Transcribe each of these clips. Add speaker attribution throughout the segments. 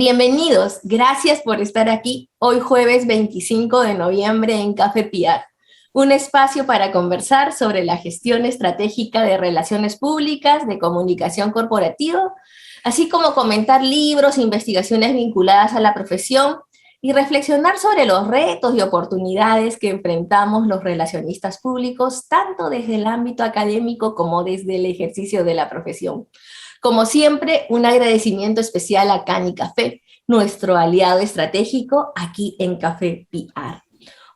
Speaker 1: Bienvenidos, gracias por estar aquí hoy jueves 25 de noviembre en Café PR, un espacio para conversar sobre la gestión estratégica de relaciones públicas, de comunicación corporativa, así como comentar libros e investigaciones vinculadas a la profesión y reflexionar sobre los retos y oportunidades que enfrentamos los relacionistas públicos, tanto desde el ámbito académico como desde el ejercicio de la profesión. Como siempre, un agradecimiento especial a Cani Café, nuestro aliado estratégico aquí en Café PR.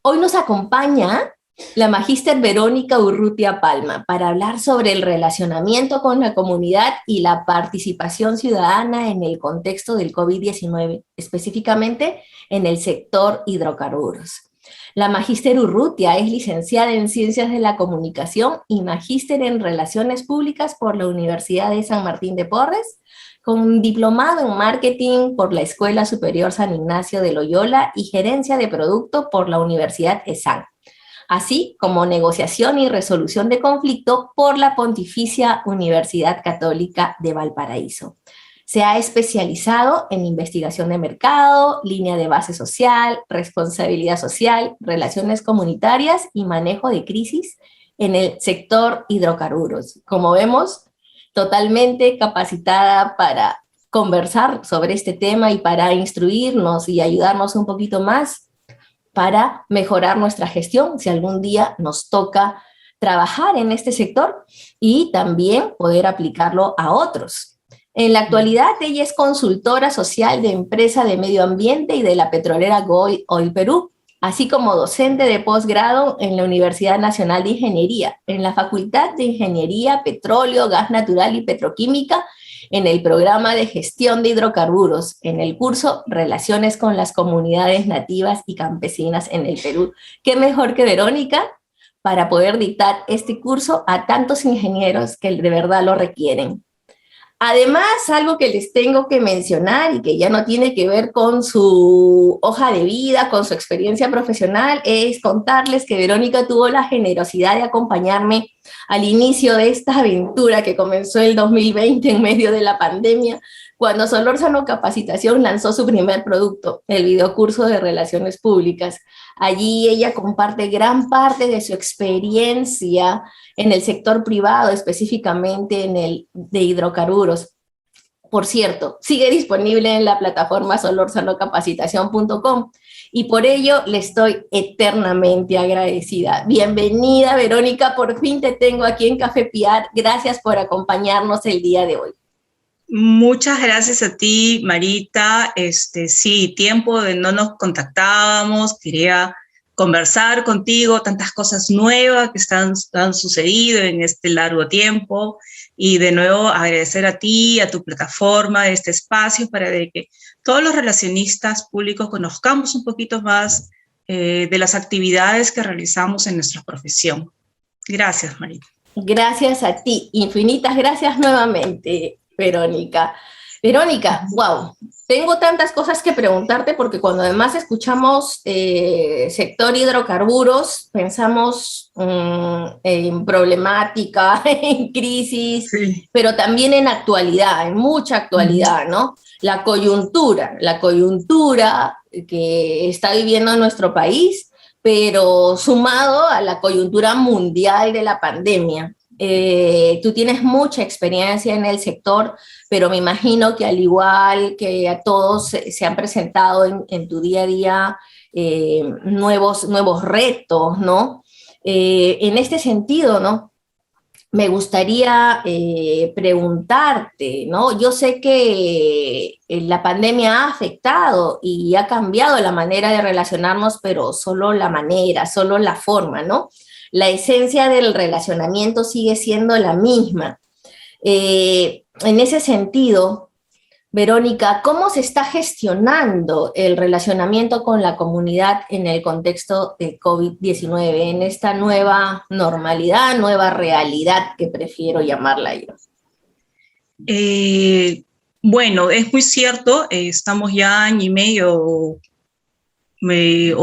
Speaker 1: Hoy nos acompaña la magíster Verónica Urrutia Palma para hablar sobre el relacionamiento con la comunidad y la participación ciudadana en el contexto del COVID-19, específicamente en el sector hidrocarburos. La magíster Urrutia es licenciada en Ciencias de la Comunicación y magíster en Relaciones Públicas por la Universidad de San Martín de Porres, con diplomado en Marketing por la Escuela Superior San Ignacio de Loyola y Gerencia de Producto por la Universidad ESAN, así como Negociación y Resolución de Conflicto por la Pontificia Universidad Católica de Valparaíso. Se ha especializado en investigación de mercado, línea de base social, responsabilidad social, relaciones comunitarias y manejo de crisis en el sector hidrocarburos. Como vemos, totalmente capacitada para conversar sobre este tema y para instruirnos y ayudarnos un poquito más para mejorar nuestra gestión si algún día nos toca trabajar en este sector y también poder aplicarlo a otros. En la actualidad, ella es consultora social de empresa de medio ambiente y de la petrolera GOI Oil Perú, así como docente de posgrado en la Universidad Nacional de Ingeniería, en la Facultad de Ingeniería, Petróleo, Gas Natural y Petroquímica, en el programa de gestión de hidrocarburos, en el curso Relaciones con las comunidades nativas y campesinas en el Perú. ¿Qué mejor que Verónica para poder dictar este curso a tantos ingenieros que de verdad lo requieren? Además, algo que les tengo que mencionar y que ya no tiene que ver con su hoja de vida, con su experiencia profesional, es contarles que Verónica tuvo la generosidad de acompañarme al inicio de esta aventura que comenzó el 2020 en medio de la pandemia, cuando Solórzano Capacitación lanzó su primer producto, el videocurso de Relaciones Públicas. Allí ella comparte gran parte de su experiencia en el sector privado, específicamente en el de hidrocarburos. Por cierto, sigue disponible en la plataforma solorzanocapacitación.com y por ello le estoy eternamente agradecida. Bienvenida, Verónica, por fin te tengo aquí en Café PR. Gracias por acompañarnos el día de hoy.
Speaker 2: Muchas gracias a ti, Marita. Sí, tiempo de no nos contactábamos, quería conversar contigo, tantas cosas nuevas que han sucedido en este largo tiempo, y de nuevo agradecer a ti, a tu plataforma, este espacio para que todos los relacionistas públicos conozcamos un poquito más de las actividades que realizamos en nuestra profesión. Gracias, Marita.
Speaker 1: Gracias a ti, infinitas gracias nuevamente, Verónica. Verónica, wow, tengo tantas cosas que preguntarte porque cuando además escuchamos sector hidrocarburos, pensamos en problemática, en crisis, sí, pero también en actualidad, en mucha actualidad, ¿no? La coyuntura que está viviendo nuestro país, pero sumado a la coyuntura mundial de la pandemia. Tú tienes mucha experiencia en el sector, pero me imagino que al igual que a todos se han presentado en tu día a día nuevos retos, ¿no? En este sentido, ¿no? Me gustaría preguntarte, ¿no? Yo sé que la pandemia ha afectado y ha cambiado la manera de relacionarnos, pero solo la manera, solo la forma, ¿no? La esencia del relacionamiento sigue siendo la misma. En ese sentido, Verónica, ¿cómo se está gestionando el relacionamiento con la comunidad en el contexto del COVID-19, en esta nueva normalidad, nueva realidad que prefiero llamarla yo?
Speaker 2: Bueno, es muy cierto, estamos ya año y medio o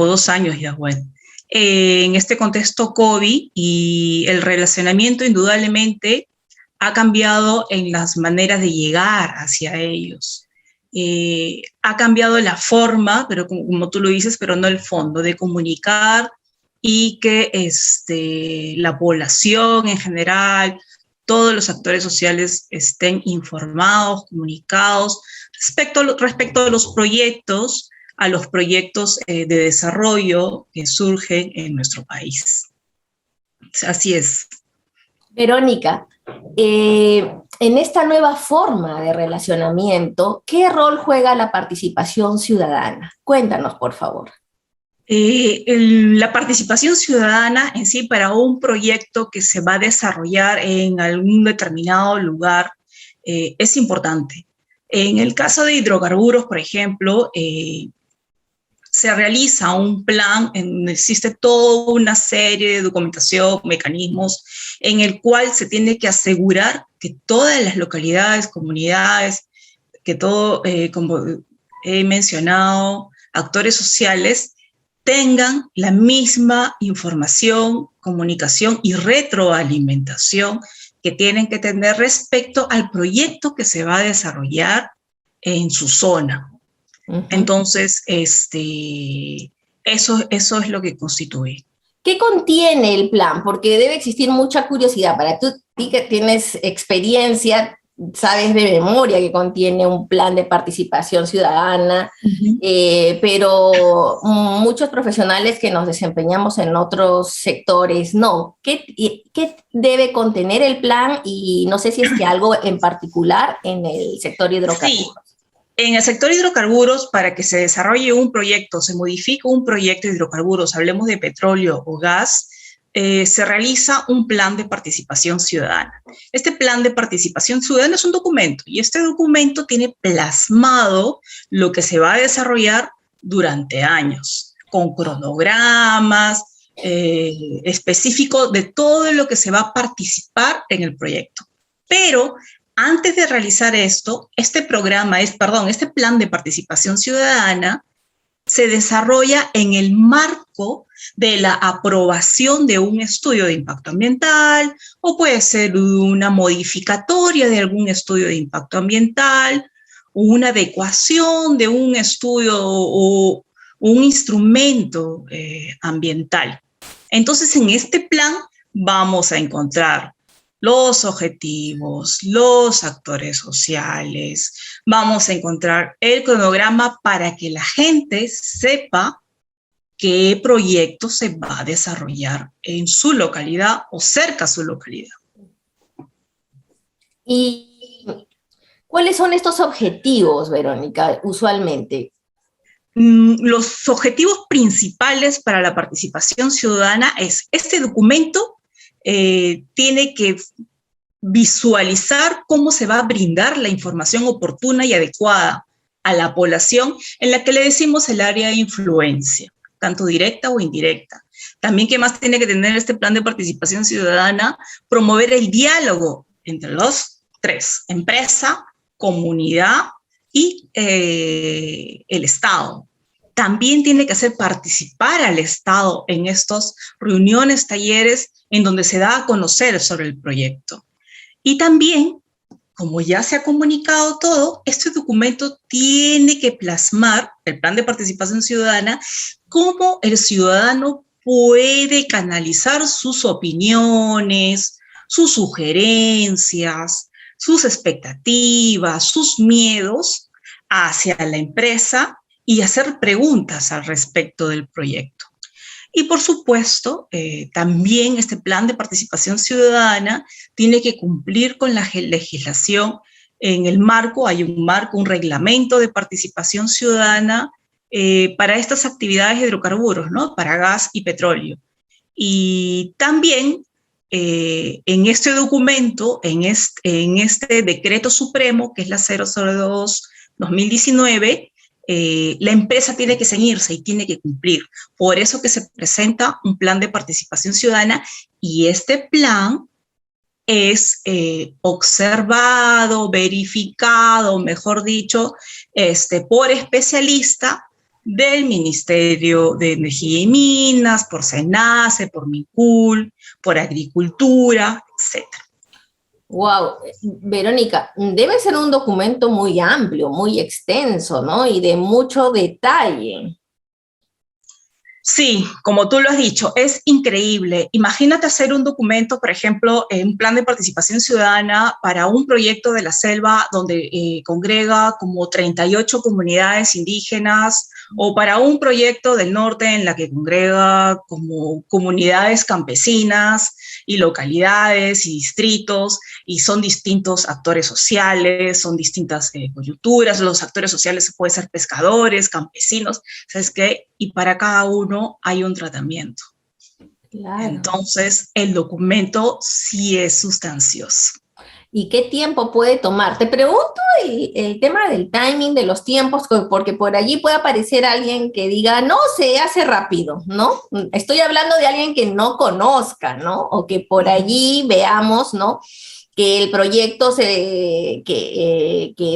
Speaker 2: 2 años ya, bueno, en este contexto COVID, y el relacionamiento indudablemente ha cambiado en las maneras de llegar hacia ellos. ha cambiado la forma, pero como tú lo dices, pero no el fondo, de comunicar y que la población en general, todos los actores sociales estén informados, comunicados respecto a los proyectos, de desarrollo que surgen en nuestro país. Así es.
Speaker 1: Verónica, en esta nueva forma de relacionamiento, ¿qué rol juega la participación ciudadana? Cuéntanos, por favor.
Speaker 2: La participación ciudadana en sí para un proyecto que se va a desarrollar en algún determinado lugar es importante. En el caso de hidrocarburos, por ejemplo, se realiza un plan en donde existe toda una serie de documentación, mecanismos, en el cual se tiene que asegurar que todas las localidades, comunidades, que todo, como he mencionado, actores sociales, tengan la misma información, comunicación y retroalimentación que tienen que tener respecto al proyecto que se va a desarrollar en su zona. Entonces, eso es lo que constituye.
Speaker 1: ¿Qué contiene el plan? Porque debe existir mucha curiosidad. Para ti que tienes experiencia, sabes de memoria que contiene un plan de participación ciudadana, pero muchos profesionales que nos desempeñamos en otros sectores, no. ¿Qué debe contener el plan? Y no sé si es que algo en particular en el sector hidrocarburos.
Speaker 2: Sí. En el sector hidrocarburos, para que se desarrolle un proyecto, se modifique un proyecto de hidrocarburos, hablemos de petróleo o gas, se realiza un plan de participación ciudadana. Este plan de participación ciudadana es un documento y este documento tiene plasmado lo que se va a desarrollar durante años, con cronogramas específicos de todo lo que se va a participar en el proyecto. Pero antes de realizar esto, este plan de participación ciudadana se desarrolla en el marco de la aprobación de un estudio de impacto ambiental, o puede ser una modificatoria de algún estudio de impacto ambiental, o una adecuación de un estudio o un instrumento ambiental. Entonces, en este plan vamos a encontrar los objetivos, los actores sociales, vamos a encontrar el cronograma para que la gente sepa qué proyecto se va a desarrollar en su localidad o cerca a su localidad.
Speaker 1: ¿Y cuáles son estos objetivos, Verónica, usualmente?
Speaker 2: Los objetivos principales para la participación ciudadana es este documento. Tiene que visualizar cómo se va a brindar la información oportuna y adecuada a la población en la que le decimos el área de influencia, tanto directa o indirecta. También, ¿qué más tiene que tener este plan de participación ciudadana? Promover el diálogo entre los tres: empresa, comunidad y el Estado. También tiene que hacer participar al Estado en estas reuniones, talleres, en donde se da a conocer sobre el proyecto. Y también, como ya se ha comunicado todo, este documento tiene que plasmar, el plan de participación ciudadana, cómo el ciudadano puede canalizar sus opiniones, sus sugerencias, sus expectativas, sus miedos hacia la empresa y hacer preguntas al respecto del proyecto. Y por supuesto, también este plan de participación ciudadana tiene que cumplir con la legislación. En el marco, hay un marco, un reglamento de participación ciudadana para estas actividades de hidrocarburos, ¿no? Para gas y petróleo. Y también en este documento, en este decreto supremo, que es la 002-2019, la empresa tiene que ceñirse y tiene que cumplir. Por eso que se presenta un plan de participación ciudadana, y este plan es observado, verificado, mejor dicho, por especialistas del Ministerio de Energía y Minas, por SENACE, por MINCUL, por Agricultura, etc.
Speaker 1: Wow, Verónica, debe ser un documento muy amplio, muy extenso, ¿no? Y de mucho detalle.
Speaker 2: Sí, como tú lo has dicho, es increíble. Imagínate hacer un documento, por ejemplo, un plan de participación ciudadana para un proyecto de la selva donde congrega como 38 comunidades indígenas, o para un proyecto del norte en la que congrega como comunidades campesinas y localidades y distritos, y son distintos actores sociales, son distintas coyunturas. Los actores sociales pueden ser pescadores, campesinos, ¿sabes qué? Y para cada uno hay un tratamiento.
Speaker 1: Claro.
Speaker 2: Entonces, el documento sí es sustancioso.
Speaker 1: ¿Y qué tiempo puede tomar? Te pregunto el tema del timing, de los tiempos, porque por allí puede aparecer alguien que diga, no, se hace rápido, ¿no? Estoy hablando de alguien que no conozca, ¿no? O que por allí veamos, ¿no? Que el proyecto que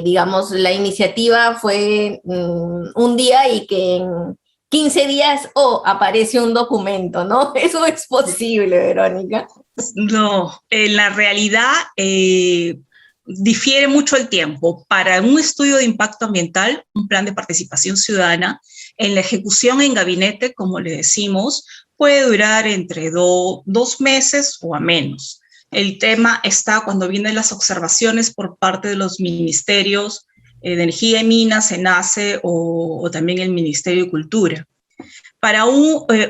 Speaker 1: digamos, la iniciativa fue un día y que en 15 días, aparece un documento, ¿no? Eso es posible, Verónica.
Speaker 2: No, en la realidad difiere mucho el tiempo. Para un estudio de impacto ambiental, un plan de participación ciudadana, en la ejecución en gabinete, como le decimos, puede durar entre 2 meses o a menos. El tema está cuando vienen las observaciones por parte de los ministerios de Energía y Minas, SENACE o también el Ministerio de Cultura. Para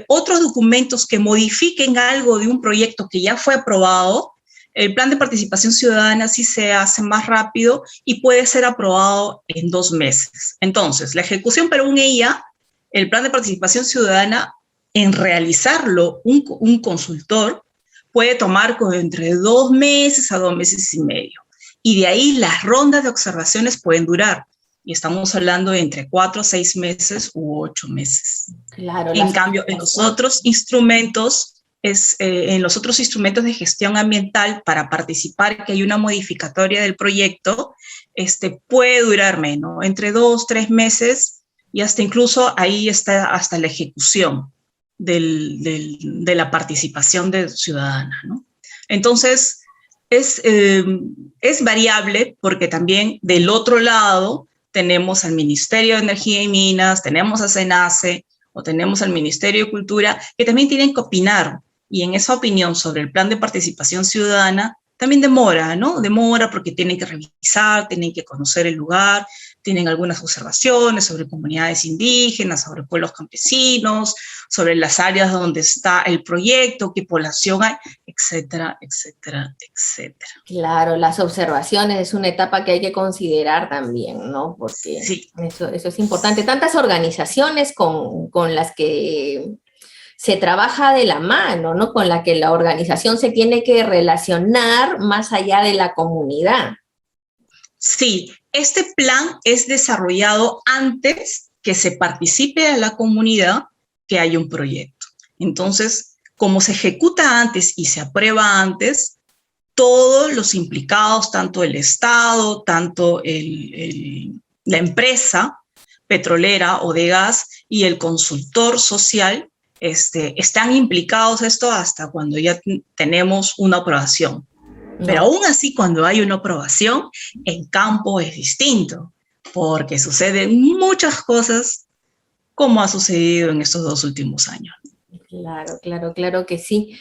Speaker 2: otros documentos que modifiquen algo de un proyecto que ya fue aprobado, el plan de participación ciudadana sí se hace más rápido y puede ser aprobado en 2 meses. Entonces, la ejecución para un EIA, el plan de participación ciudadana, en realizarlo un consultor, puede tomar entre 2 meses a 2 meses y medio. Y de ahí las rondas de observaciones pueden durar. Y estamos hablando de entre 4 a 6 meses u 8 meses.
Speaker 1: Claro.
Speaker 2: En cambio, en los otros instrumentos, en los otros instrumentos de gestión ambiental, para participar que hay una modificatoria del proyecto, puede durar menos, entre 2, 3 meses, y hasta incluso ahí está hasta la ejecución de la participación ciudadana, ¿no? Entonces, es variable, porque también del otro lado tenemos al Ministerio de Energía y Minas, tenemos a SENACE, o tenemos al Ministerio de Cultura, que también tienen que opinar, y en esa opinión sobre el plan de participación ciudadana también demora, ¿no? Demora porque tienen que revisar, tienen que conocer el lugar, tienen algunas observaciones sobre comunidades indígenas, sobre pueblos campesinos, sobre las áreas donde está el proyecto, qué población hay, etcétera, etcétera, etcétera.
Speaker 1: Claro, las observaciones es una etapa que hay que considerar también, ¿no? Porque
Speaker 2: sí,
Speaker 1: eso es importante. Tantas organizaciones con las que se trabaja de la mano, ¿no? Con la que la organización se tiene que relacionar más allá de la comunidad.
Speaker 2: Sí, este plan es desarrollado antes que se participe a la comunidad que hay un proyecto. Entonces, como se ejecuta antes y se aprueba antes, todos los implicados, tanto el Estado, tanto la empresa petrolera o de gas y el consultor social, están implicados esto hasta cuando ya tenemos una aprobación. No. Pero aún así, cuando hay una aprobación, en campo es distinto, porque suceden muchas cosas como ha sucedido en estos 2 últimos años.
Speaker 1: Claro que sí.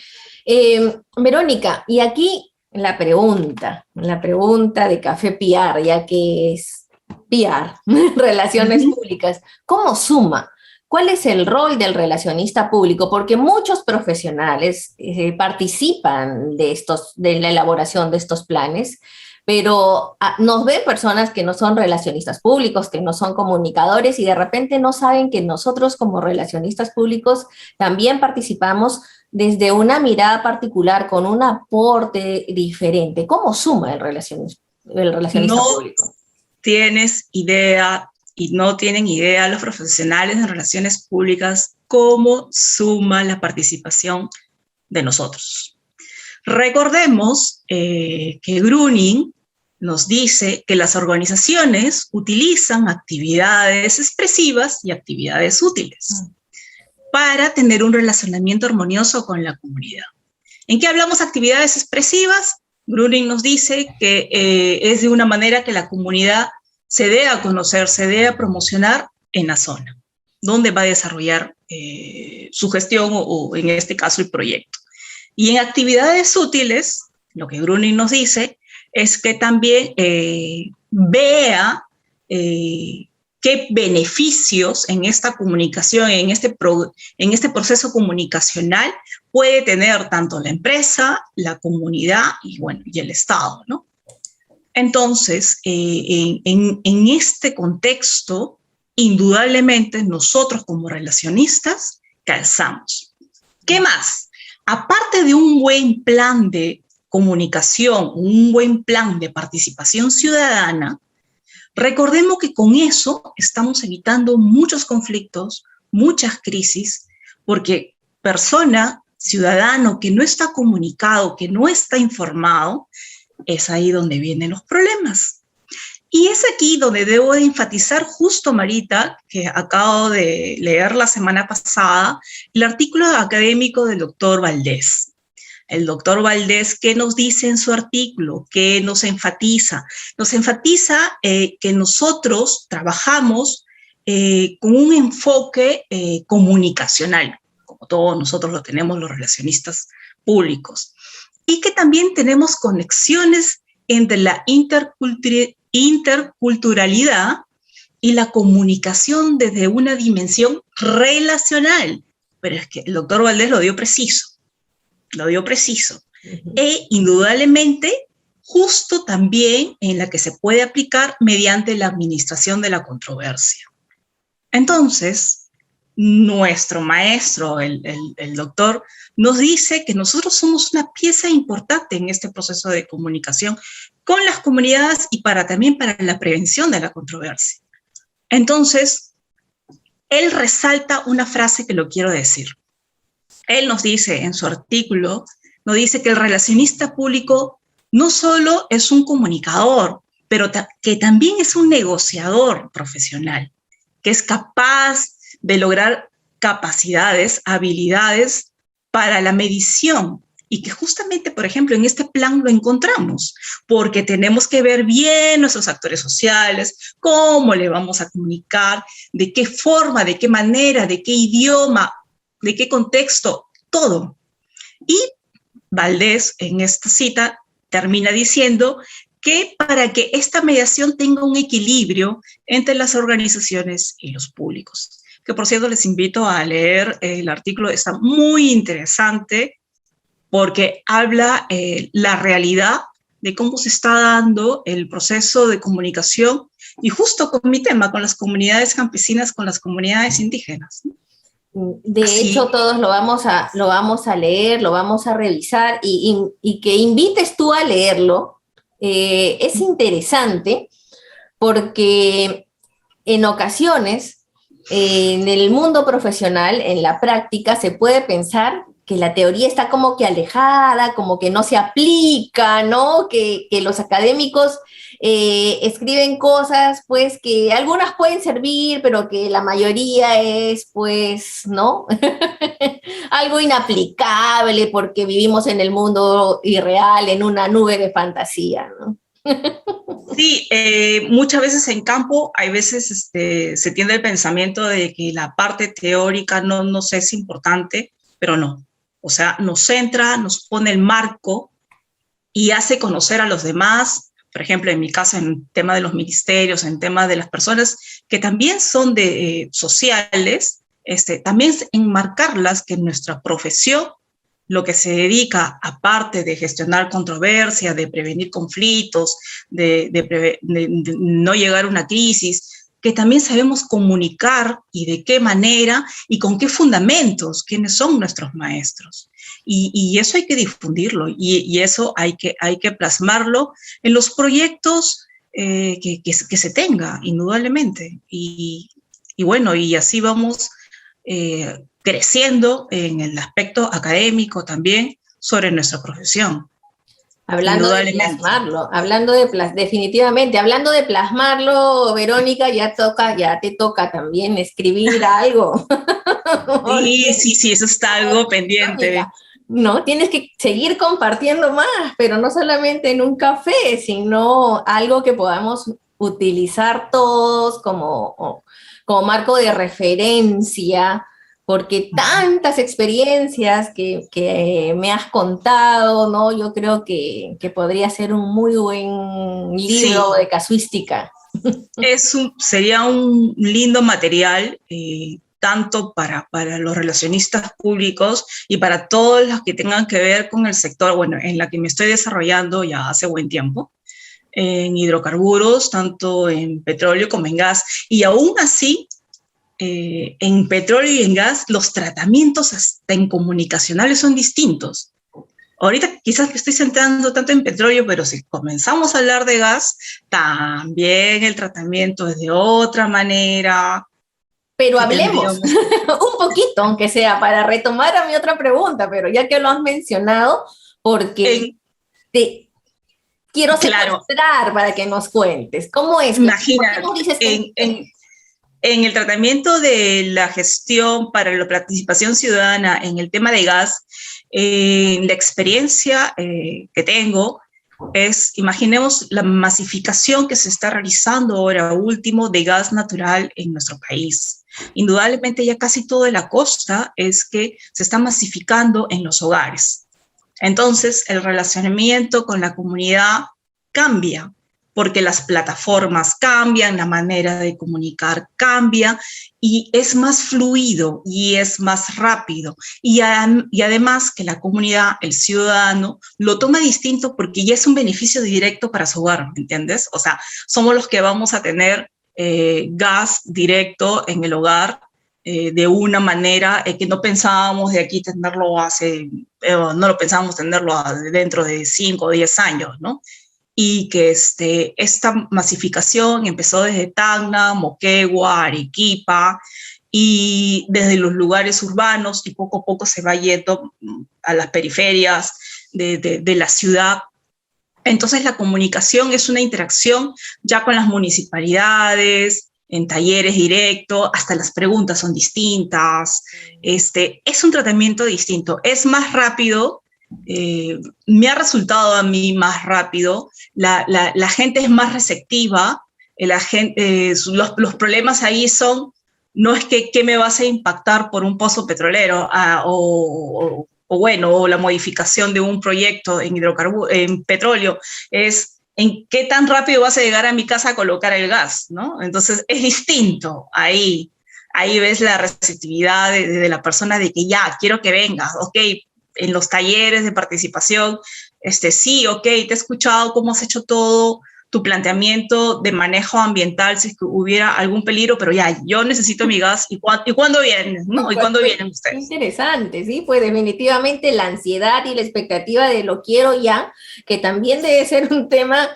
Speaker 1: Verónica, y aquí la pregunta de Café PR, ya que es PR, Relaciones Públicas, ¿cómo suma? ¿Cuál es el rol del relacionista público? Porque muchos profesionales participan de la elaboración de estos planes, pero nos ven personas que no son relacionistas públicos, que no son comunicadores, y de repente no saben que nosotros como relacionistas públicos también participamos desde una mirada particular, con un aporte diferente. ¿Cómo suma el relacionista público?
Speaker 2: Tienes idea, y no tienen idea los profesionales en relaciones públicas, cómo suma la participación de nosotros. Recordemos que Gruning nos dice que las organizaciones utilizan actividades expresivas y actividades útiles para tener un relacionamiento armonioso con la comunidad. ¿En qué hablamos actividades expresivas? Gruning nos dice que es de una manera que la comunidad se dé a conocer, se dé a promocionar en la zona, donde va a desarrollar su gestión o en este caso el proyecto. Y en actividades útiles, lo que Gruning nos dice es que también vea qué beneficios en esta comunicación, en este proceso comunicacional puede tener tanto la empresa, la comunidad y, bueno, y el Estado, ¿no? Entonces, en este contexto, indudablemente nosotros como relacionistas calzamos. ¿Qué más? Aparte de un buen plan de comunicación, un buen plan de participación ciudadana, recordemos que con eso estamos evitando muchos conflictos, muchas crisis, porque persona, ciudadano que no está comunicado, que no está informado, es ahí donde vienen los problemas. Y es aquí donde debo de enfatizar justo, Marita, que acabo de leer la semana pasada, el artículo académico del doctor Valdés. El doctor Valdés, ¿qué nos dice en su artículo? ¿Qué nos enfatiza? Nos enfatiza que nosotros trabajamos con un enfoque comunicacional, como todos nosotros lo tenemos los relacionistas públicos, y que también tenemos conexiones entre la interculturalidad y la comunicación desde una dimensión relacional. Pero es que el doctor Valdés lo dio preciso. E indudablemente justo también en la que se puede aplicar mediante la administración de la controversia. Entonces, nuestro maestro, el doctor, nos dice que nosotros somos una pieza importante en este proceso de comunicación con las comunidades y también para la prevención de la controversia. Entonces, él resalta una frase que lo quiero decir. Él nos dice en su artículo, nos dice que el relacionista público no solo es un comunicador, pero que también es un negociador profesional, que es capaz de lograr capacidades, habilidades para la medición, y que justamente, por ejemplo, en este plan lo encontramos, porque tenemos que ver bien nuestros actores sociales, cómo le vamos a comunicar, de qué forma, de qué manera, de qué idioma, de qué contexto, todo. Y Valdés, en esta cita, termina diciendo que para que esta mediación tenga un equilibrio entre las organizaciones y los públicos. Que, por cierto, les invito a leer el artículo, está muy interesante, porque habla la realidad de cómo se está dando el proceso de comunicación, y justo con mi tema, con las comunidades campesinas, con las comunidades indígenas.
Speaker 1: De hecho, todos lo vamos a leer, lo vamos a revisar, y que invites tú a leerlo. Es interesante porque en ocasiones, en el mundo profesional, en la práctica, se puede pensar que la teoría está como que alejada, como que no se aplica, ¿no? Que los académicos escriben cosas, pues, que algunas pueden servir, pero que la mayoría es, pues, ¿no? Algo inaplicable porque vivimos en el mundo irreal, en una nube de fantasía, ¿no?
Speaker 2: Sí, muchas veces en campo, hay veces se tiende el pensamiento de que la parte teórica no es importante, pero no. O sea, nos centra, nos pone el marco y hace conocer a los demás. Por ejemplo, en mi caso, en el tema de los ministerios, en el tema de las personas que también son sociales, también enmarcarlas que en nuestra profesión, lo que se dedica, aparte de gestionar controversia, de prevenir conflictos, de no llegar a una crisis, que también sabemos comunicar y de qué manera y con qué fundamentos, quiénes son nuestros maestros. Y eso hay que difundirlo, y eso hay que plasmarlo en los proyectos que se tenga, indudablemente. Y bueno, y así vamos creciendo en el aspecto académico también sobre nuestra profesión.
Speaker 1: Hablando de plasmarlo, definitivamente, hablando de plasmarlo, Verónica, ya te toca también escribir algo.
Speaker 2: Sí, eso está algo pendiente.
Speaker 1: ¿no? Tienes que seguir compartiendo más, pero no solamente en un café, sino algo que podamos utilizar todos como marco de referencia, porque tantas experiencias que me has contado, ¿no? Yo creo que podría ser un muy buen libro
Speaker 2: Sí,
Speaker 1: de casuística.
Speaker 2: sería un lindo material, tanto para los relacionistas públicos y para todos los que tengan que ver con el sector, bueno, en la que me estoy desarrollando ya hace buen tiempo, en hidrocarburos, tanto en petróleo como en gas. Y aún así, en petróleo y en gas, los tratamientos hasta en comunicacionales son distintos. Ahorita quizás me estoy centrando tanto en petróleo, pero si comenzamos a hablar de gas, también el tratamiento es de otra manera.
Speaker 1: Pero
Speaker 2: Que
Speaker 1: hablemos
Speaker 2: tendríamos
Speaker 1: un poquito, aunque sea para retomar a mi otra pregunta, pero ya que lo has mencionado, porque
Speaker 2: en,
Speaker 1: te quiero
Speaker 2: claro,
Speaker 1: secuestrar para que nos cuentes. ¿Cómo es? ¿Por qué
Speaker 2: imagínate,
Speaker 1: nos dices que
Speaker 2: en el tratamiento de la gestión para la participación ciudadana en el tema de gas, la experiencia que tengo es, imaginemos la masificación que se está realizando ahora último de gas natural en nuestro país. Indudablemente ya casi toda la costa es que se está masificando en los hogares. Entonces el relacionamiento con la comunidad cambia, porque las plataformas cambian, la manera de comunicar cambia y es más fluido y es más rápido. Y además que la comunidad, el ciudadano, lo toma distinto porque ya es un beneficio directo para su hogar, ¿me entiendes? O sea, somos los que vamos a tener gas directo en el hogar de una manera que no pensábamos de aquí tenerlo no lo pensábamos tenerlo dentro de 5 o 10 años, ¿no? Y que esta masificación empezó desde Tacna, Moquegua, Arequipa, y desde los lugares urbanos y poco a poco se va yendo a las periferias de la ciudad. Entonces la comunicación es una interacción ya con las municipalidades, en talleres directos, hasta las preguntas son distintas, es un tratamiento distinto, es más rápido, me ha resultado a mí más rápido, la gente es más receptiva, los problemas ahí son, no es que qué me vas a impactar por un pozo petrolero o la modificación de un proyecto en petróleo, es en qué tan rápido vas a llegar a mi casa a colocar el gas, ¿no? Entonces es distinto ahí ves la receptividad de la persona de que ya, quiero que vengas, ok, en los talleres de participación, sí, ok, te he escuchado cómo has hecho todo tu planteamiento de manejo ambiental si es que hubiera algún peligro, pero ya, yo necesito mi gas, ¿y cuándo vienen? ¿No? ¿Y cuándo vienen ustedes?
Speaker 1: Interesante, sí, pues definitivamente la ansiedad y la expectativa de lo quiero ya, que también debe ser un tema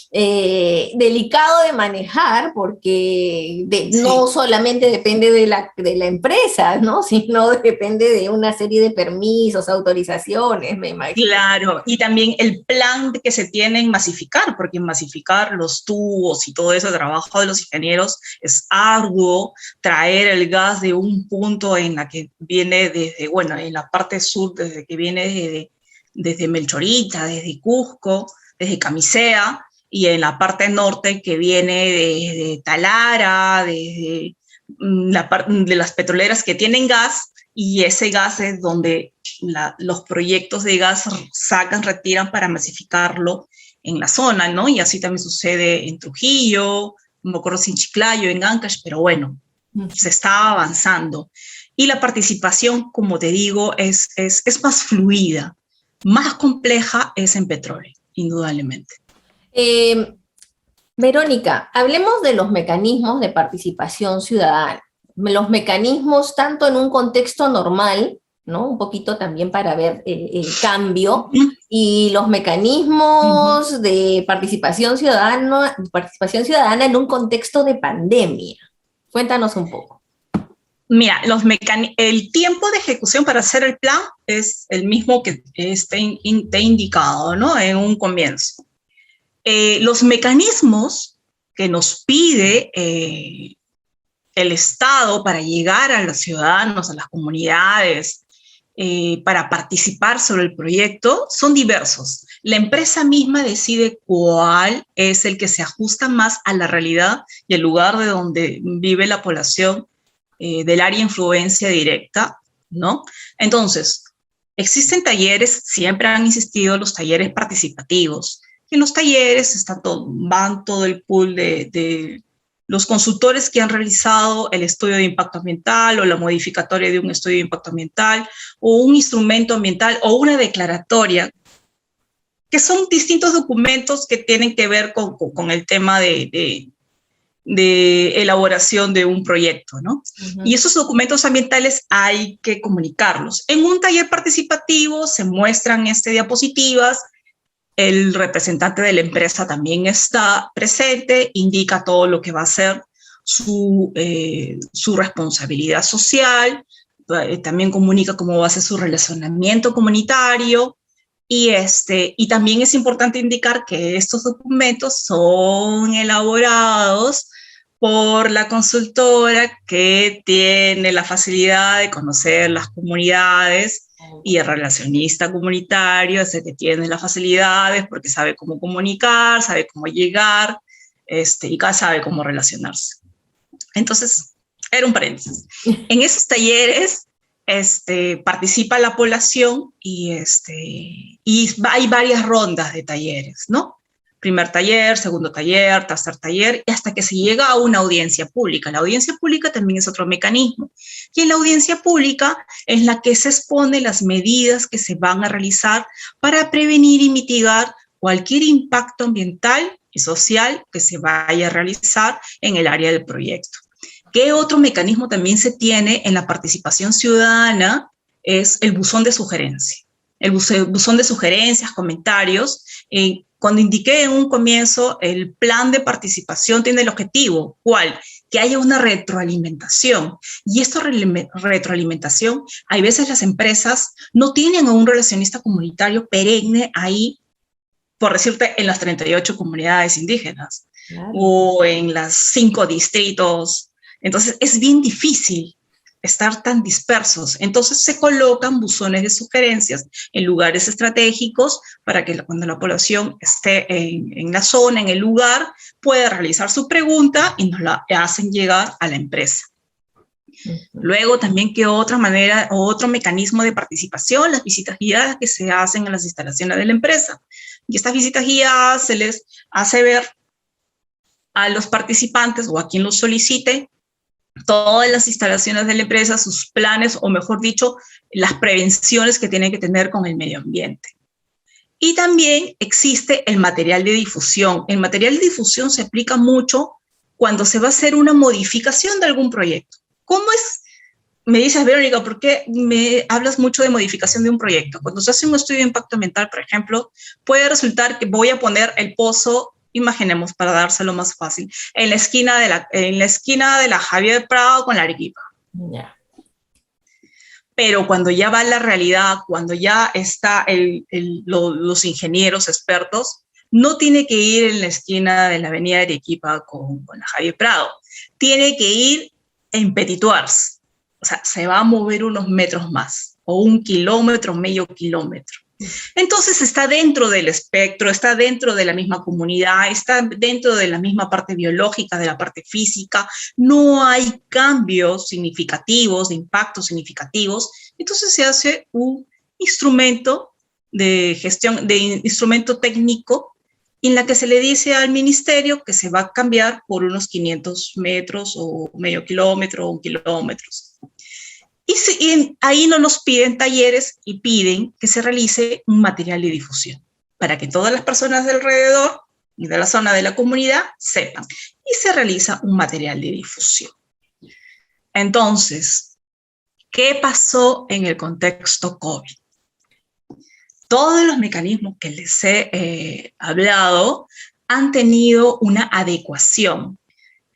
Speaker 1: delicado de manejar, porque no
Speaker 2: Sí.
Speaker 1: solamente depende de la empresa, ¿no? Sino depende de una serie de permisos, autorizaciones, me imagino.
Speaker 2: Claro, y también el plan que se tiene en masificar, porque en masificar los tubos y todo ese trabajo de los ingenieros es arduo, traer el gas de un punto en la que viene desde, bueno, en la parte sur, desde que viene desde Melchorita, desde Cusco, desde Camisea, y en la parte norte que viene desde Talara, desde de las petroleras que tienen gas, y ese gas es donde los proyectos de gas sacan, retiran para masificarlo en la zona, ¿no? Y así también sucede en Trujillo, no me acuerdo si en Chiclayo, en Ancash, pero bueno, se está avanzando. Y la participación, como te digo, es más fluida, más compleja es en petróleo, indudablemente.
Speaker 1: Verónica, hablemos de los mecanismos de participación ciudadana. Los mecanismos tanto en un contexto normal, ¿no? Un poquito también para ver el cambio, y los mecanismos de participación ciudadana en un contexto de pandemia. Cuéntanos un poco.
Speaker 2: Mira, el tiempo de ejecución para hacer el plan es el mismo que está indicado, ¿no? En un comienzo. Los mecanismos que nos pide el Estado para llegar a los ciudadanos, a las comunidades, para participar sobre el proyecto son diversos. La empresa misma decide cuál es el que se ajusta más a la realidad y al lugar de donde vive la población del área de influencia directa, ¿no? Entonces, existen talleres, siempre han existido los talleres participativos. Y en los talleres van todo el pool de los consultores que han realizado el estudio de impacto ambiental o la modificatoria de un estudio de impacto ambiental o un instrumento ambiental o una declaratoria, que son distintos documentos que tienen que ver con el tema de elaboración de un proyecto, ¿no? Uh-huh. Y esos documentos ambientales hay que comunicarlos. En un taller participativo se muestran diapositivas. El representante de la empresa también está presente, indica todo lo que va a ser su responsabilidad social, también comunica cómo va a ser su relacionamiento comunitario, y también es importante indicar que estos documentos son elaborados por la consultora que tiene la facilidad de conocer las comunidades, y el relacionista comunitario es el que tiene las facilidades porque sabe cómo comunicar, sabe cómo llegar, y sabe cómo relacionarse. Entonces, era un paréntesis. En esos talleres participa la población y hay varias rondas de talleres, ¿no? Primer taller, segundo taller, tercer taller, y hasta que se llega a una audiencia pública. La audiencia pública también es otro mecanismo. Y en la audiencia pública es la que se expone las medidas que se van a realizar para prevenir y mitigar cualquier impacto ambiental y social que se vaya a realizar en el área del proyecto. ¿Qué otro mecanismo también se tiene en la participación ciudadana? Es el buzón de sugerencia. El buzón de sugerencias, comentarios. Cuando indiqué en un comienzo, el plan de participación tiene el objetivo, ¿cuál? Que haya una retroalimentación. Y esta retroalimentación, hay veces las empresas no tienen a un relacionista comunitario perenne ahí, por decirte, en las 38 comunidades indígenas, claro, o en los 5 distritos. Entonces, es bien difícil estar tan dispersos. Entonces se colocan buzones de sugerencias en lugares estratégicos para que cuando la población esté en la zona, en el lugar, pueda realizar su pregunta y nos la hacen llegar a la empresa. Luego también que otra manera o otro mecanismo de participación, las visitas guiadas que se hacen en las instalaciones de la empresa. Y estas visitas guiadas se les hace ver a los participantes o a quien los solicite todas las instalaciones de la empresa, sus planes, o mejor dicho, las prevenciones que tienen que tener con el medio ambiente. Y también existe el material de difusión. El material de difusión se aplica mucho cuando se va a hacer una modificación de algún proyecto. ¿Cómo es? Me dices, Verónica, ¿por qué me hablas mucho de modificación de un proyecto? Cuando se hace un estudio de impacto ambiental, por ejemplo, puede resultar que voy a poner el pozo, imaginemos, para dárselo más fácil, en la esquina de la Javier Prado con la Arequipa. Yeah. Pero cuando ya va la realidad, cuando ya está los ingenieros expertos, no tiene que ir en la esquina de la avenida Arequipa con la Javier Prado. Tiene que ir en Petit Tours. O sea, se va a mover unos metros más, o 1 kilómetro, medio kilómetro. Entonces está dentro del espectro, está dentro de la misma comunidad, está dentro de la misma parte biológica, de la parte física, no hay cambios significativos, de impactos significativos, entonces se hace un instrumento de gestión, de instrumento técnico en la que se le dice al ministerio que se va a cambiar por unos 500 metros o medio kilómetro o 1 kilómetro. Y ahí no nos piden talleres y piden que se realice un material de difusión para que todas las personas de alrededor y de la zona de la comunidad sepan. Y se realiza un material de difusión. Entonces, ¿qué pasó en el contexto COVID? Todos los mecanismos que les he hablado han tenido una adecuación.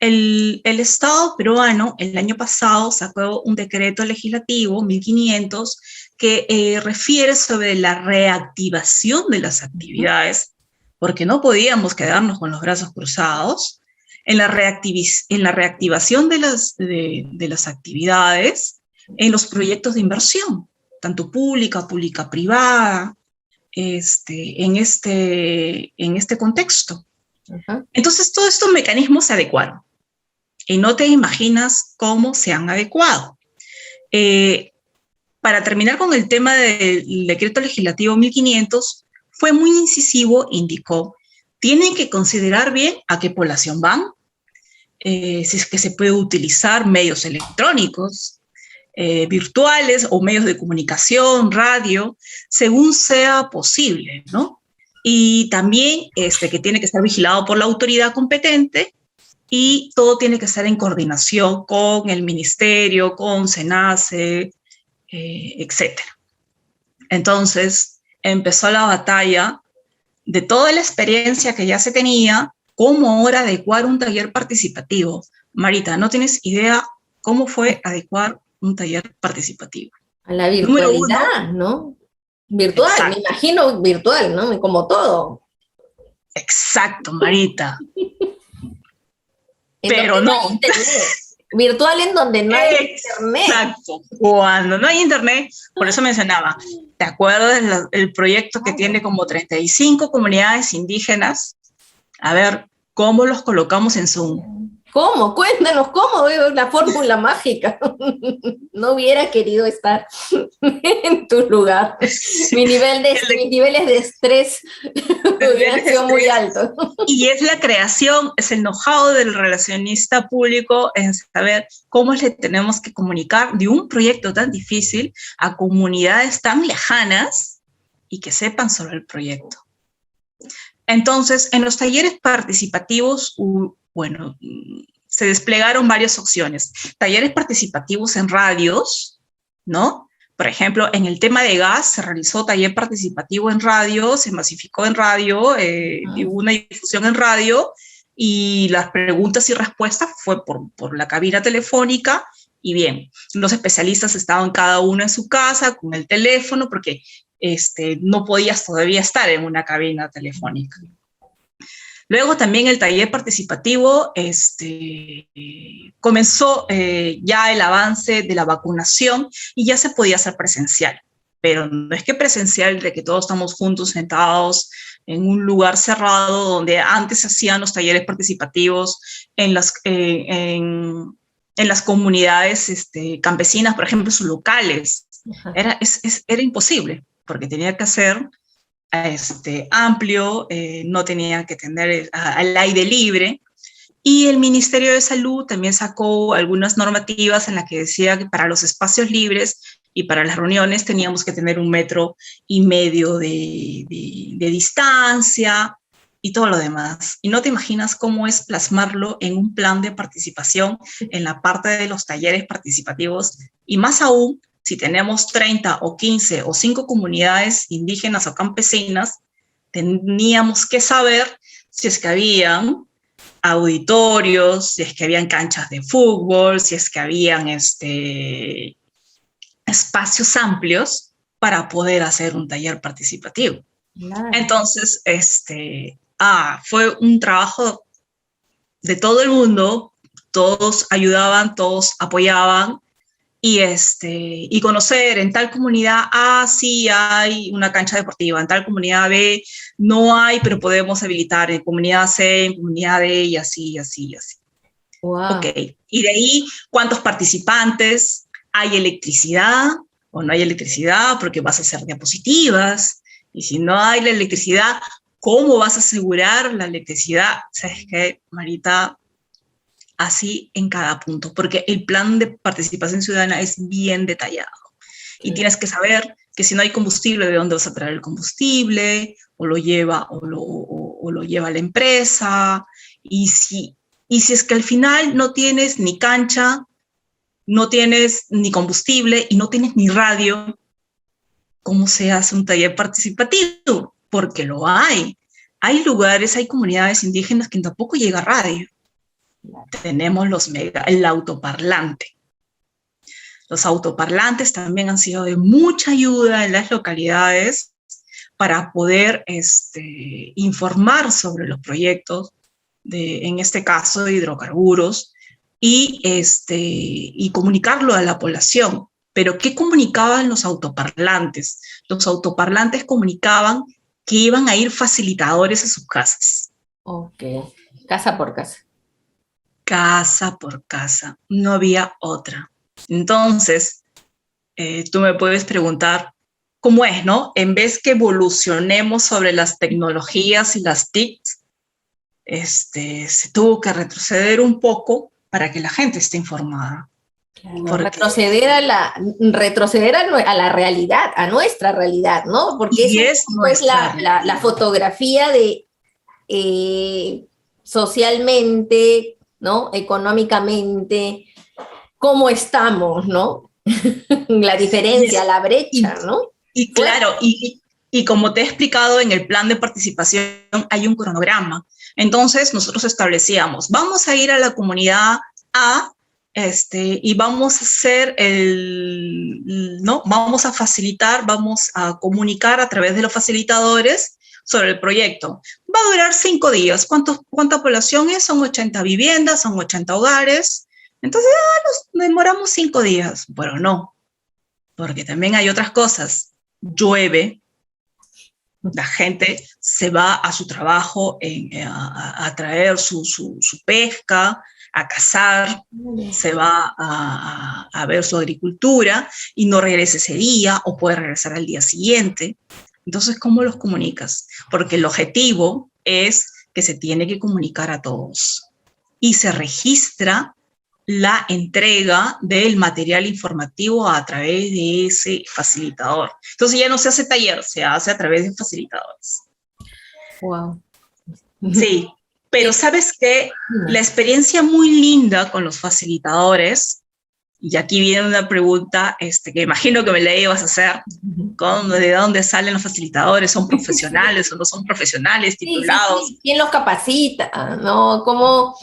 Speaker 2: El Estado peruano el año pasado sacó un decreto legislativo, 1500, que refiere sobre la reactivación de las actividades, porque no podíamos quedarnos con los brazos cruzados, en la reactivación de las actividades, en los proyectos de inversión. tanto pública-privada, en este contexto.
Speaker 1: Ajá.
Speaker 2: Entonces, todos estos mecanismos se adecuaron y no te imaginas cómo se han adecuado. Para terminar con el tema del decreto legislativo 1500, fue muy incisivo, indicó, tienen que considerar bien a qué población van, si es que se puede utilizar medios electrónicos, virtuales o medios de comunicación, radio, según sea posible, ¿no? Y también que tiene que estar vigilado por la autoridad competente y todo tiene que estar en coordinación con el ministerio, con SENACE, etc. Entonces, empezó la batalla de toda la experiencia que ya se tenía, cómo ahora adecuar un taller participativo. Marita, ¿no tienes idea cómo fue adecuar un taller participativo?
Speaker 1: A la
Speaker 2: Número uno,
Speaker 1: virtualidad, ¿no? Virtual,
Speaker 2: exacto,
Speaker 1: me imagino virtual, ¿no? Como todo.
Speaker 2: exacto, Marita.
Speaker 1: En
Speaker 2: Pero
Speaker 1: donde no
Speaker 2: no.
Speaker 1: hay internet. Virtual en donde no hay internet.
Speaker 2: Exacto, cuando no hay internet, por eso mencionaba, ¿te acuerdas del proyecto que tiene como 35 comunidades indígenas? A ver, ¿cómo los colocamos en Zoom?
Speaker 1: ¿Cómo? Cuéntanos, ¿cómo? La fórmula mágica. No hubiera querido estar en tu lugar. Mis niveles de estrés hubieran sido muy altos.
Speaker 2: Y es la creación, es el know-how del relacionista público en saber cómo le tenemos que comunicar de un proyecto tan difícil a comunidades tan lejanas y que sepan sobre el proyecto. Entonces, en los talleres participativos, bueno, se desplegaron varias opciones. Talleres participativos en radios, ¿no? Por ejemplo, en el tema de gas se realizó taller participativo en radio, se masificó en radio, hubo una difusión en radio y las preguntas y respuestas fue por la cabina telefónica y bien, los especialistas estaban cada uno en su casa con el teléfono porque no podías todavía estar en una cabina telefónica. Luego también el taller participativo comenzó ya el avance de la vacunación y ya se podía hacer presencial, pero no es que presencial de que todos estamos juntos sentados en un lugar cerrado donde antes se hacían los talleres participativos en las comunidades campesinas, por ejemplo, sus locales. Era imposible porque tenía que ser amplio, no tenía que tener al aire libre. Y el Ministerio de Salud también sacó algunas normativas en las que decía que para los espacios libres y para las reuniones teníamos que tener 1,5 metros de distancia y todo lo demás. Y no te imaginas cómo es plasmarlo en un plan de participación en la parte de los talleres participativos, y más aún si tenemos 30 o 15 o 5 comunidades indígenas o campesinas, teníamos que saber si es que habían auditorios, si es que habían canchas de fútbol, si es que habían espacios amplios para poder hacer un taller participativo. Claro. Entonces, fue un trabajo de todo el mundo, todos ayudaban, todos apoyaban, y conocer en tal comunidad A sí hay una cancha deportiva, en tal comunidad B no hay, pero podemos habilitar, en comunidad C, en comunidad D, y así, y así, y así. Wow. Ok, y de ahí, ¿cuántos participantes? ¿Hay electricidad o no hay electricidad? Porque vas a hacer diapositivas, y si no hay la electricidad, ¿cómo vas a asegurar la electricidad? ¿Sabes qué, Marita? Así en cada punto, porque el plan de participación ciudadana es bien detallado. Sí. Y tienes que saber que si no hay combustible, ¿de dónde vas a traer el combustible? O lo lleva la empresa. Y si es que al final no tienes ni cancha, no tienes ni combustible y no tienes ni radio, ¿cómo se hace un taller participativo? Porque lo hay. Hay lugares, hay comunidades indígenas que tampoco llega radio. Tenemos el autoparlante. Los autoparlantes también han sido de mucha ayuda en las localidades para poder informar sobre los proyectos, en este caso de hidrocarburos, y comunicarlo a la población. Pero ¿qué comunicaban los autoparlantes? Los autoparlantes comunicaban que iban a ir facilitadores a sus casas.
Speaker 1: Ok, casa por casa.
Speaker 2: Casa por casa, no había otra. Entonces, tú me puedes preguntar, ¿cómo es, no? En vez que evolucionemos sobre las tecnologías y las TICs, se tuvo que retroceder un poco para que la gente esté informada.
Speaker 1: Claro, retroceder a la realidad, a nuestra realidad, ¿no? Porque
Speaker 2: Y
Speaker 1: eso
Speaker 2: es
Speaker 1: es
Speaker 2: nuestra
Speaker 1: la fotografía de socialmente, ¿no? Económicamente, cómo estamos, ¿no? La diferencia, la brecha, ¿no?
Speaker 2: Y claro, y como te he explicado en el plan de participación, hay un cronograma. Entonces nosotros establecíamos, vamos a ir a la comunidad A, y vamos a hacer ¿no? Vamos a facilitar, vamos a comunicar a través de los facilitadores sobre el proyecto. Va a durar 5 días. ¿Cuánta población es? Son 80 viviendas, son 80 hogares. Entonces, nos demoramos 5 días. Pero no, porque también hay otras cosas. Llueve, la gente se va a su trabajo a traer su pesca, a cazar, se va a ver su agricultura y no regresa ese día o puede regresar al día siguiente. Entonces, ¿cómo los comunicas? Porque el objetivo es que se tiene que comunicar a todos y se registra la entrega del material informativo a través de ese facilitador. Entonces ya no se hace taller, se hace a través de facilitadores.
Speaker 1: Wow.
Speaker 2: Sí, pero ¿sabes qué? La experiencia muy linda con los facilitadores, y aquí viene una pregunta que imagino que me la ibas a hacer, ¿de dónde salen los facilitadores? ¿Son profesionales o no son profesionales, titulados?
Speaker 1: Sí. ¿Quién los capacita? ¿No? ¿Cómo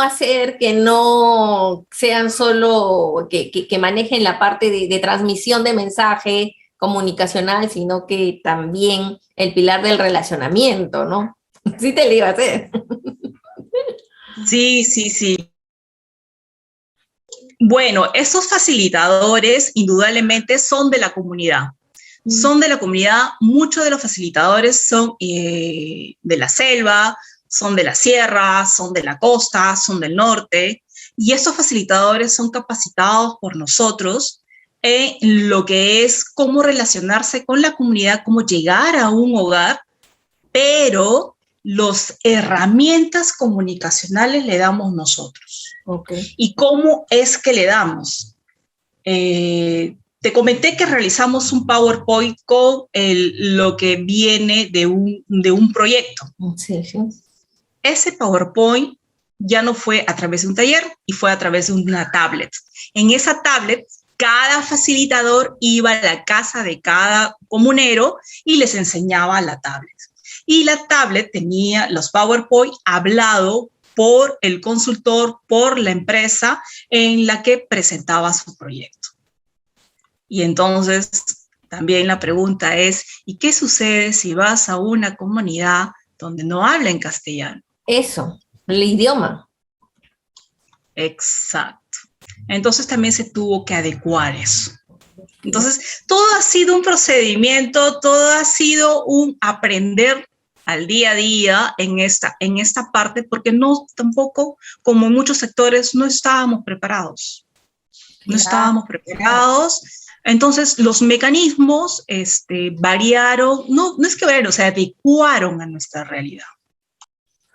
Speaker 1: hacer que no sean solo, que manejen la parte de transmisión de mensaje comunicacional, sino que también el pilar del relacionamiento, ¿no? Sí te lo iba a hacer.
Speaker 2: Sí. Bueno, esos facilitadores indudablemente son de la comunidad. Son de la comunidad, muchos de los facilitadores son de la selva, son de la sierra, son de la costa, son del norte, y estos facilitadores son capacitados por nosotros en lo que es cómo relacionarse con la comunidad, cómo llegar a un hogar, pero las herramientas comunicacionales le damos nosotros.
Speaker 1: Okay.
Speaker 2: ¿Y cómo es que le damos? Te comenté que realizamos un PowerPoint con lo que viene de un proyecto.
Speaker 1: Sí.
Speaker 2: Ese PowerPoint ya no fue a través de un taller y fue a través de una tablet. En esa tablet, cada facilitador iba a la casa de cada comunero y les enseñaba la tablet. Y la tablet tenía los PowerPoint hablado por el consultor, por la empresa en la que presentaba su proyecto. Y entonces también la pregunta es, ¿y qué sucede si vas a una comunidad donde no hablan castellano?
Speaker 1: Eso, el idioma.
Speaker 2: Exacto. Entonces también se tuvo que adecuar eso. Entonces, todo ha sido un procedimiento, todo ha sido un aprender al día a día en esta parte, porque no tampoco, como en muchos sectores, no estábamos preparados. No estábamos preparados. Entonces, los mecanismos variaron, no es que variaron, se adecuaron a nuestra realidad.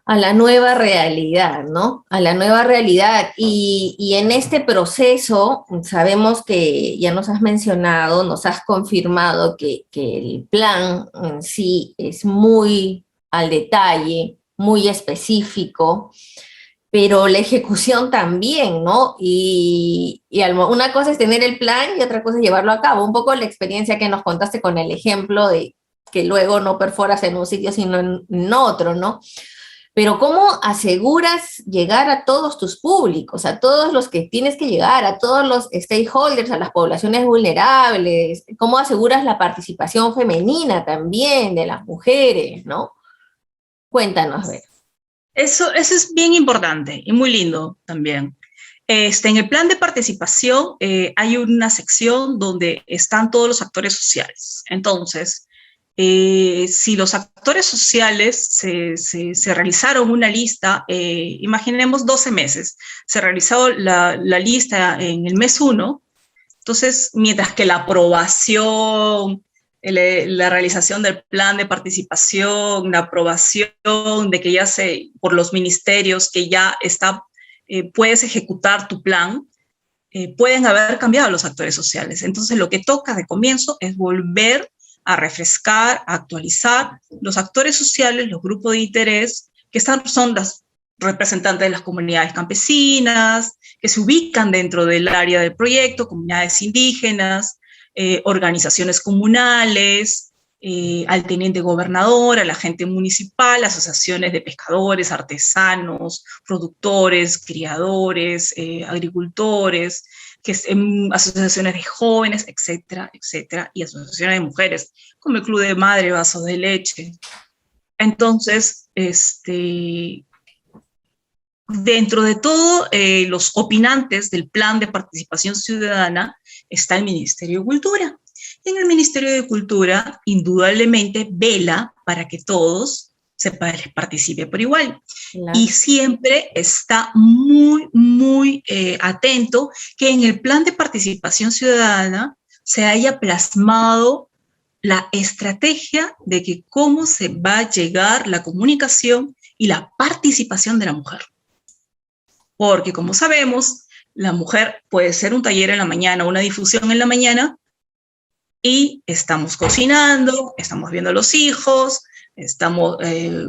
Speaker 1: A la nueva realidad, ¿no? A la nueva realidad. Y en este proceso sabemos que ya nos has mencionado, nos has confirmado que el plan en sí es muy al detalle, muy específico, pero la ejecución también, ¿no? Y una cosa es tener el plan y otra cosa es llevarlo a cabo. Un poco la experiencia que nos contaste con el ejemplo de que luego no perforas en un sitio sino en otro, ¿no? Pero ¿cómo aseguras llegar a todos tus públicos, a todos los que tienes que llegar, a todos los stakeholders, a las poblaciones vulnerables? ¿Cómo aseguras la participación femenina también de las mujeres, ¿no? Cuéntanos, a ver.
Speaker 2: Eso es bien importante y muy lindo también. En el plan de participación hay una sección donde están todos los actores sociales. Entonces, si los actores sociales se realizaron una lista, imaginemos 12 meses, se realizó la lista en el mes 1, entonces, mientras que la aprobación, la realización del plan de participación, la aprobación de que ya por los ministerios que ya está, puedes ejecutar tu plan, pueden haber cambiado los actores sociales. Entonces, lo que toca de comienzo es volver a refrescar, a actualizar los actores sociales, los grupos de interés, que son las representantes de las comunidades campesinas, que se ubican dentro del área del proyecto, comunidades indígenas, organizaciones comunales, al teniente gobernador, al agente municipal, asociaciones de pescadores, artesanos, productores, criadores, agricultores, asociaciones de jóvenes, etcétera, etcétera, y asociaciones de mujeres, como el Club de Madre Vasos de Leche. Entonces, dentro de todos los opinantes del plan de participación ciudadana está el Ministerio de Cultura. En el Ministerio de Cultura, indudablemente, vela para que todos se participe por igual. Claro. Y siempre está muy, muy atento que en el plan de participación ciudadana se haya plasmado la estrategia de que cómo se va a llegar la comunicación y la participación de la mujer. Porque, como sabemos, la mujer puede ser un taller en la mañana, una difusión en la mañana, y estamos cocinando, estamos viendo a los hijos,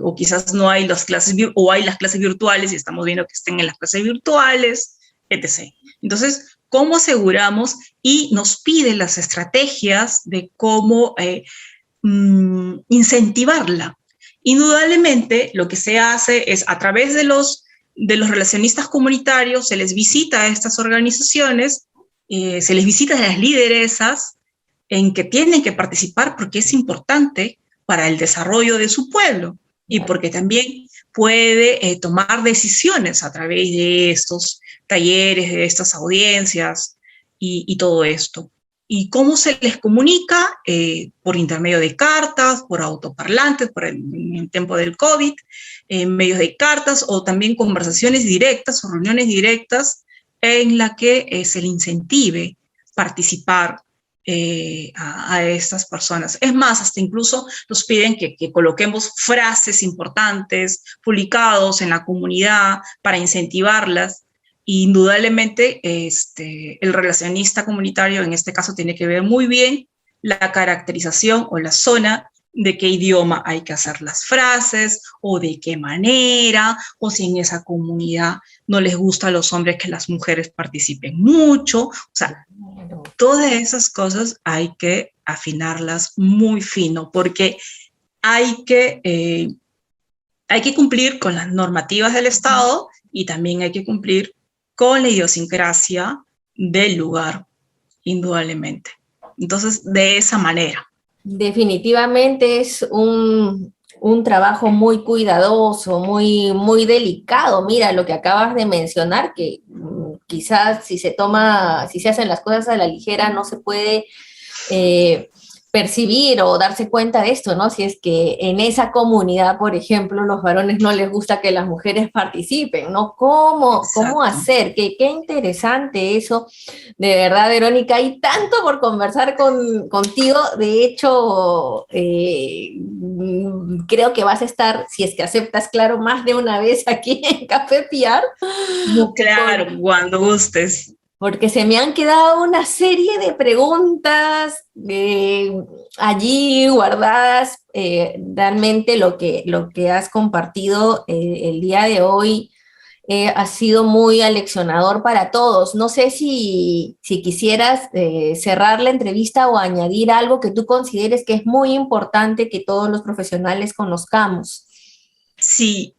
Speaker 2: o quizás no hay las clases, o hay las clases virtuales y estamos viendo que estén en las clases virtuales, etc. Entonces, ¿cómo aseguramos? Y nos pide las estrategias de cómo incentivarla. Indudablemente, lo que se hace es a través de los relacionistas comunitarios, se les visita a estas organizaciones, se les visita a las lideresas en que tienen que participar porque es importante para el desarrollo de su pueblo y porque también puede tomar decisiones a través de estos talleres, de estas audiencias y todo esto. ¿Y cómo se les comunica? Por intermedio de cartas, por autoparlantes, en el tiempo del COVID, medios de cartas o también conversaciones directas o reuniones directas en la que se le incentive participar a estas personas. Es más, hasta incluso nos piden que coloquemos frases importantes publicados en la comunidad para incentivarlas. Indudablemente, el relacionista comunitario en este caso tiene que ver muy bien la caracterización o la zona de qué idioma hay que hacer las frases o de qué manera, o si en esa comunidad no les gusta a los hombres que las mujeres participen mucho. O sea, todas esas cosas hay que afinarlas muy fino porque hay que cumplir con las normativas del Estado y también hay que cumplir con la idiosincrasia del lugar, indudablemente. Entonces, de esa manera.
Speaker 1: Definitivamente es un trabajo muy cuidadoso, muy, muy delicado. Mira lo que acabas de mencionar, que quizás si se hacen las cosas a la ligera no se puede percibir o darse cuenta de esto, ¿no? Si es que en esa comunidad, por ejemplo, los varones no les gusta que las mujeres participen, ¿no? ¿Cómo hacer? Qué interesante eso, de verdad, Verónica. Hay tanto por conversar contigo. De hecho, creo que vas a estar, si es que aceptas, claro, más de una vez aquí en Café Piar.
Speaker 2: Claro, cuando gustes.
Speaker 1: Porque se me han quedado una serie de preguntas allí guardadas. Realmente lo que has compartido el día de hoy ha sido muy aleccionador para todos. No sé si quisieras cerrar la entrevista o añadir algo que tú consideres que es muy importante que todos los profesionales conozcamos.
Speaker 2: Sí,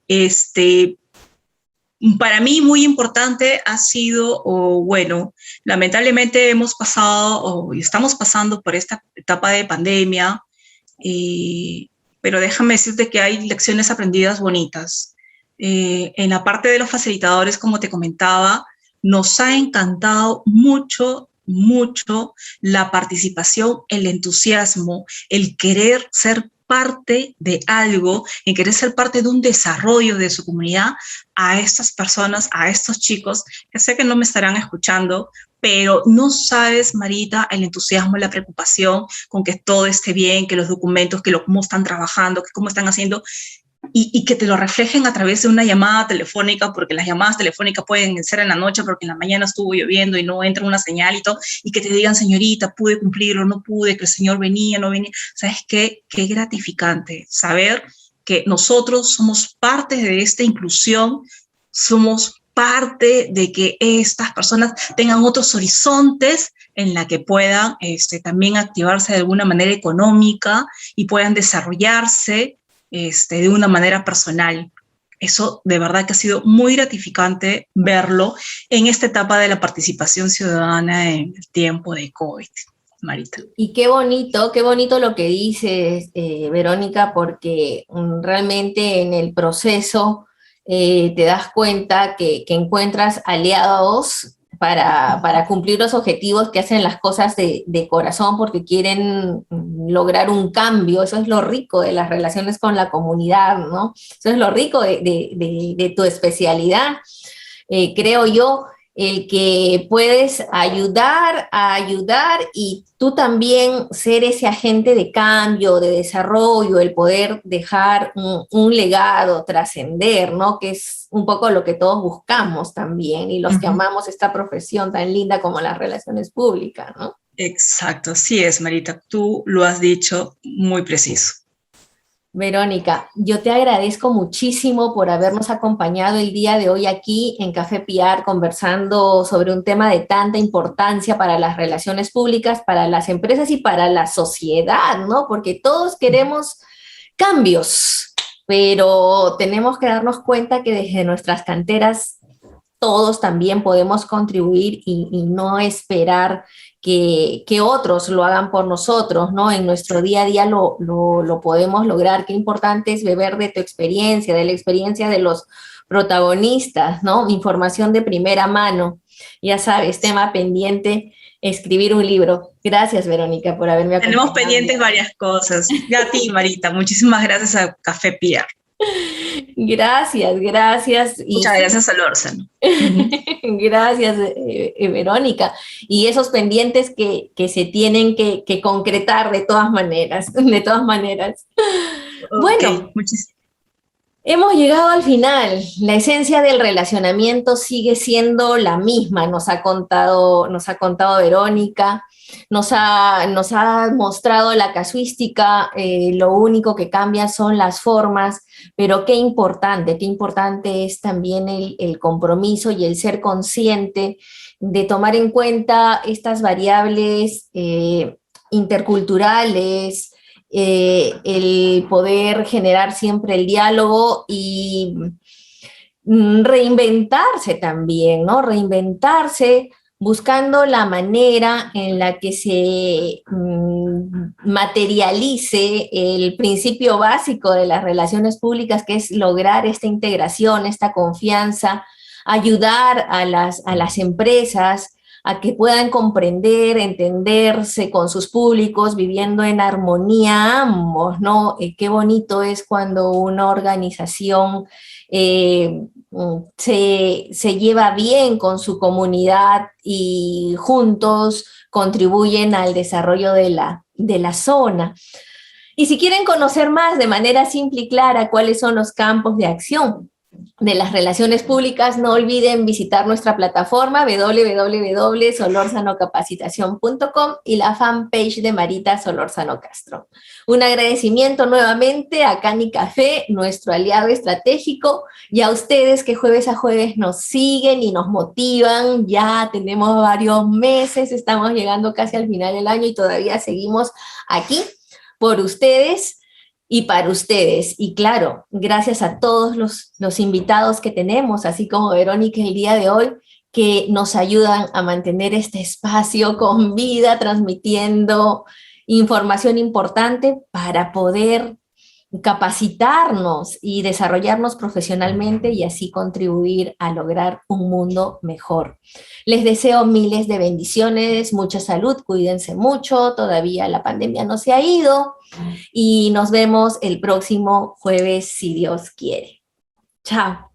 Speaker 2: para mí muy importante ha sido, bueno, lamentablemente hemos pasado y estamos pasando por esta etapa de pandemia, pero déjame decirte que hay lecciones aprendidas bonitas. En la parte de los facilitadores, como te comentaba, nos ha encantado mucho, mucho la participación, el entusiasmo, el querer ser parte de algo, en querer ser parte de un desarrollo de su comunidad a estas personas, a estos chicos, que sé que no me estarán escuchando, pero no sabes, Marita, el entusiasmo, la preocupación con que todo esté bien, que los documentos, cómo están trabajando, que cómo están haciendo, y que te lo reflejen a través de una llamada telefónica, porque las llamadas telefónicas pueden ser en la noche porque en la mañana estuvo lloviendo y no entra una señal y todo, y que te digan, señorita, pude cumplir o no pude, que el señor venía, no venía. ¿Sabes qué? Qué gratificante saber que nosotros somos parte de esta inclusión, somos parte de que estas personas tengan otros horizontes en la que puedan también activarse de alguna manera económica y puedan desarrollarse de una manera personal. Eso de verdad que ha sido muy gratificante verlo en esta etapa de la participación ciudadana en el tiempo de COVID, Marita.
Speaker 1: Y qué bonito lo que dices, Verónica, porque realmente en el proceso te das cuenta que encuentras aliados para cumplir los objetivos, que hacen las cosas de corazón porque quieren lograr un cambio. Eso es lo rico de las relaciones con la comunidad, ¿no? Eso es lo rico de tu especialidad, creo yo, el que puedes ayudar a ayudar y tú también ser ese agente de cambio, de desarrollo, el poder dejar un legado, trascender, ¿no? Que es un poco lo que todos buscamos también y los que amamos esta profesión tan linda como las relaciones públicas, ¿no?
Speaker 2: Exacto, así es, Marita, tú lo has dicho muy preciso.
Speaker 1: Verónica, yo te agradezco muchísimo por habernos acompañado el día de hoy aquí en Café PR conversando sobre un tema de tanta importancia para las relaciones públicas, para las empresas y para la sociedad, ¿no? Porque todos queremos cambios, pero tenemos que darnos cuenta que desde nuestras canteras todos también podemos contribuir y no esperar que otros lo hagan por nosotros, ¿no? En nuestro día a día lo podemos lograr. Qué importante es beber de tu experiencia, de la experiencia de los protagonistas, ¿no? Información de primera mano. Ya sabes, tema pendiente, escribir un libro. Gracias, Verónica, por haberme acompañado.
Speaker 2: Tenemos pendientes varias cosas. Y a ti, Marita, muchísimas gracias a Café PR.
Speaker 1: Gracias.
Speaker 2: Muchas gracias, Solórzano.
Speaker 1: Gracias, Verónica. Y esos pendientes que se tienen que concretar de todas maneras. Okay, bueno, hemos llegado al final. La esencia del relacionamiento sigue siendo la misma, nos ha contado Verónica. Nos ha mostrado la casuística, lo único que cambia son las formas, pero qué importante es también el compromiso y el ser consciente de tomar en cuenta estas variables interculturales, el poder generar siempre el diálogo y reinventarse también, ¿no? Reinventarse buscando la manera en la que se materialice el principio básico de las relaciones públicas, que es lograr esta integración, esta confianza, ayudar a las empresas a que puedan comprender, entenderse con sus públicos, viviendo en armonía ambos, ¿no? Qué bonito es cuando una organización se lleva bien con su comunidad y juntos contribuyen al desarrollo de la zona. Y si quieren conocer más de manera simple y clara cuáles son los campos de acción de las relaciones públicas, no olviden visitar nuestra plataforma www.solorsanocapacitacion.com y la fanpage de Marita Solórzano Castro. Un agradecimiento nuevamente a Cani Café, nuestro aliado estratégico, y a ustedes que jueves a jueves nos siguen y nos motivan. Ya tenemos varios meses, estamos llegando casi al final del año y todavía seguimos aquí por ustedes y para ustedes. Y claro, gracias a todos los invitados que tenemos, así como Verónica el día de hoy, que nos ayudan a mantener este espacio con vida, transmitiendo información importante para poder capacitarnos y desarrollarnos profesionalmente y así contribuir a lograr un mundo mejor. Les deseo miles de bendiciones, mucha salud, cuídense mucho, todavía la pandemia no se ha ido y nos vemos el próximo jueves si Dios quiere. Chao.